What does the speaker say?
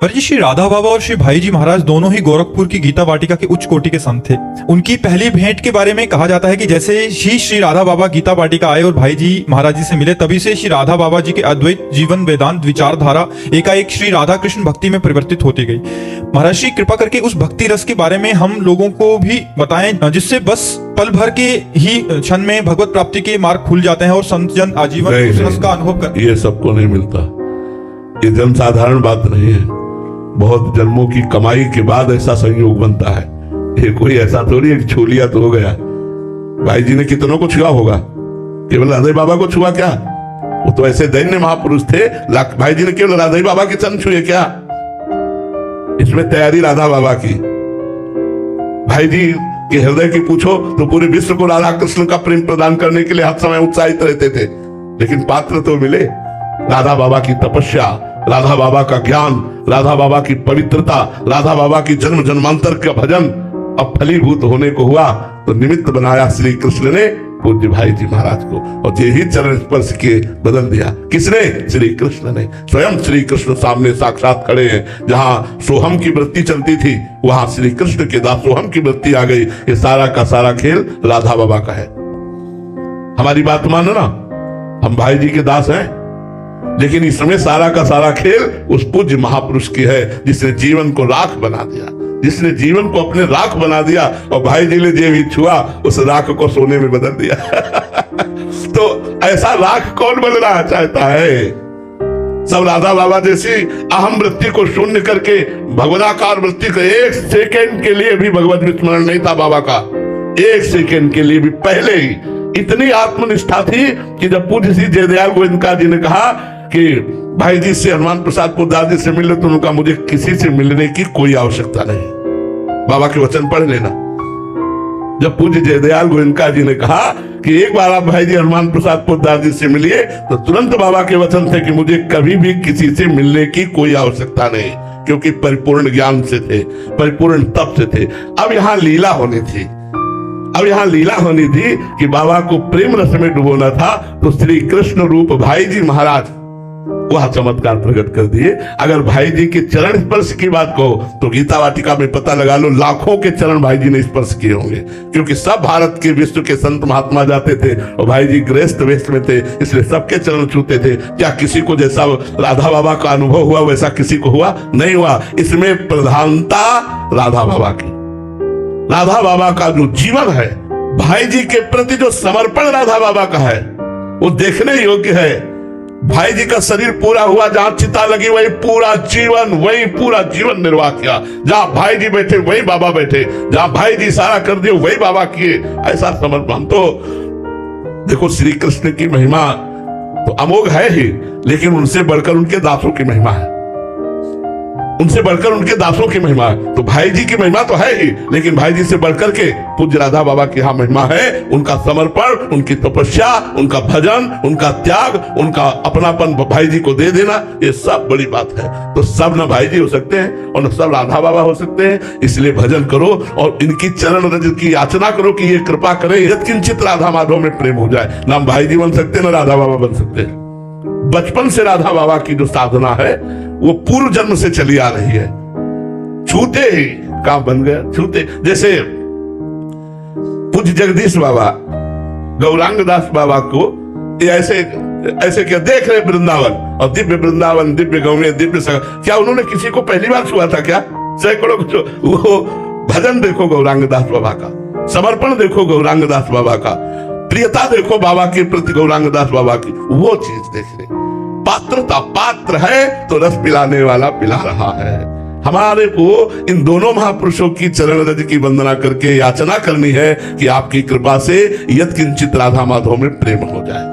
पर जी श्री राधा बाबा और श्री भाई जी महाराज दोनों ही गोरखपुर की गीता वाटिका के उच्च कोटि के संत थे। उनकी पहली भेंट के बारे में कहा जाता है कि जैसे ही श्री राधा बाबा गीता वाटिका आए और भाई जी महाराज जी से मिले, तभी से श्री राधा बाबा जी के अद्वैत जीवन वेदांत विचारधारा एकाएक श्री राधा कृष्ण भक्ति में परिवर्तित होती गई। महाराज श्री कृपा करके उस भक्ति रस के बारे में हम लोगों को भी बताएं, जिससे बस पल भर के ही क्षण में भगवत प्राप्ति के मार्ग खुल जाते हैं और संत जन आजीवन उस रस का अनुभव करते हैं। ये सबको नहीं मिलता, ये जन साधारण बात नहीं है। बहुत जन्मों की कमाई के बाद ऐसा संयोग बनता है। ये कोई ऐसा थोड़ी एक छू लिया तो हो गया। भाई जी ने कितनों को छुआ होगा, केवल राधा बाबा को छुआ क्या? वो तो ऐसे दैन्य महापुरुष थे। भाई जी ने केवल राधा बाबा के चरण छुए क्या? इसमें तैयारी राधा बाबा की। भाई जी के हृदय की पूछो तो पूरे विश्व को राधा कृष्ण का प्रेम प्रदान करने के लिए हर समय उत्साहित रहते थे, लेकिन पात्र तो मिले। राधा बाबा की तपस्या, राधा बाबा का ज्ञान, राधा बाबा की पवित्रता, राधा बाबा की जन्म जन्मांतर का भजन अब फलीभूत होने को हुआ तो निमित्त बनाया श्री कृष्ण ने पूज्य भाई जी महाराज को, और ये ही चरण स्पर्श किए बदल दिया। किसने? श्री कृष्ण ने। स्वयं श्री कृष्ण सामने साक्षात खड़े हैं। जहां सोहम की वृत्ति चलती थी, वहां श्री कृष्ण के दास सोहम की वृत्ति आ गई। ये सारा का सारा खेल राधा बाबा का है। हमारी बात मानो ना, हम भाई जी के दास हैं, लेकिन इस समय सारा का सारा खेल उस पूज्य महापुरुष की है, जिसने जीवन को राख बना दिया, जिसने जीवन को अपने राख बना दिया, और भाई जी ने जो भी छुआ उस राख को सोने में बदल दिया। तो ऐसा राख कौन बनना चाहता है? सब राधा बाबा जैसी अहम वृत्ति को शून्य करके भगवदाकार वृत्ति को एक सेकेंड के लिए भी भगवत विस्मरण नहीं था बाबा का। एक सेकेंड के लिए भी पहले ही इतनी आत्मनिष्ठा थी कि जब पूज्य श्री जयदयाल गोविंदका जी ने कहा कि भाई जी से हनुमान प्रसाद पोद्दार जी से मिले, तो उनका मुझे किसी से मिलने की कोई आवश्यकता नहीं, बाबा के वचन पढ़ लेना। जब पूज्य जयदयाल गोविंदका जी ने कहा कि एक बार आप भाई जी हनुमान प्रसाद पोद्दार जी से मिलिए, तो तुरंत बाबा के वचन थे कि मुझे कभी भी किसी से मिलने की कोई आवश्यकता नहीं, क्योंकि परिपूर्ण ज्ञान से थे, परिपूर्ण तप से थे। अब यहाँ लीला होनी थी, अब यहाँ लीला होनी थी कि बाबा को प्रेम रस में डुबोना था, तो श्री कृष्ण रूप भाई जी महाराज वह चमत्कार प्रकट कर दिए। अगर भाई जी के चरण स्पर्श की बात कहो तो गीता वाटिका में पता लगा लो लाखों के चरण भाई जी ने स्पर्श किए होंगे, क्योंकि सब भारत के विश्व के संत महात्मा जाते थे और भाई जी गृहस्थ वेश में थे, इसलिए सबके चरण छूते थे। क्या किसी को जैसा राधा बाबा का अनुभव हुआ वैसा किसी को हुआ? नहीं हुआ। इसमें प्रधानता राधा बाबा की, राधा बाबा का जो जीवन है, भाई जी के प्रति जो समर्पण राधा बाबा का है, वो देखने योग्य है। भाई जी का शरीर पूरा हुआ, जहां चिता लगी वही पूरा जीवन निर्वाह किया। जहां भाई जी बैठे वही बाबा बैठे, जहां भाई जी सारा कर दिए वही बाबा किए। ऐसा समर्पण तो देखो, श्री कृष्ण की महिमा तो अमोघ है ही, लेकिन उनसे बढ़कर उनके दासों की महिमा है, उनसे बढ़कर उनके दासों की महिमा है। तो भाई जी की महिमा तो है ही, लेकिन भाई जी से बढ़कर के पूज्य राधा बाबा की यहाँ महिमा है। उनका समर्पण, उनकी तपस्या, उनका भजन, उनका त्याग, उनका अपनापन भाई जी को दे देना, ये सब बड़ी बात है। तो सब न भाई जी हो सकते हैं और न सब राधा बाबा हो सकते हैं। इसलिए भजन करो और इनकी चरण रज की याचना करो कि ये कृपा करें, यत्किंचित राधा माधव में प्रेम हो जाए। ना भाई जी बन सकते, न राधा बाबा बन सकते हैं। बचपन से राधा बाबा की जो साधना है वो पूर्व जन्म से चली आ रही है। छूते ही काम बन गया, छूते। जैसे पूज्य जगदीश बाबा गौरांग दास बाबा को ऐसे क्या देख रहे वृंदावन, और दिव्य वृंदावन, दिव्य गौएं, दिव्य सगा, क्या उन्होंने किसी को पहली बार छुआ था क्या? सैकड़ों को। वो भजन देखो गौरांग दास बाबा का, समर्पण देखो गौरांग दास बाबा का, प्रियता देखो बाबा के प्रति गौरांग दास बाबा की, वो चीज देख रहे। पात्रता, पात्र है तो रस पिलाने वाला पिला रहा है। हमारे को इन दोनों महापुरुषों की चरण रज की वंदना करके याचना करनी है कि आपकी कृपा से यत्किंचित राधा माधव में प्रेम हो जाए।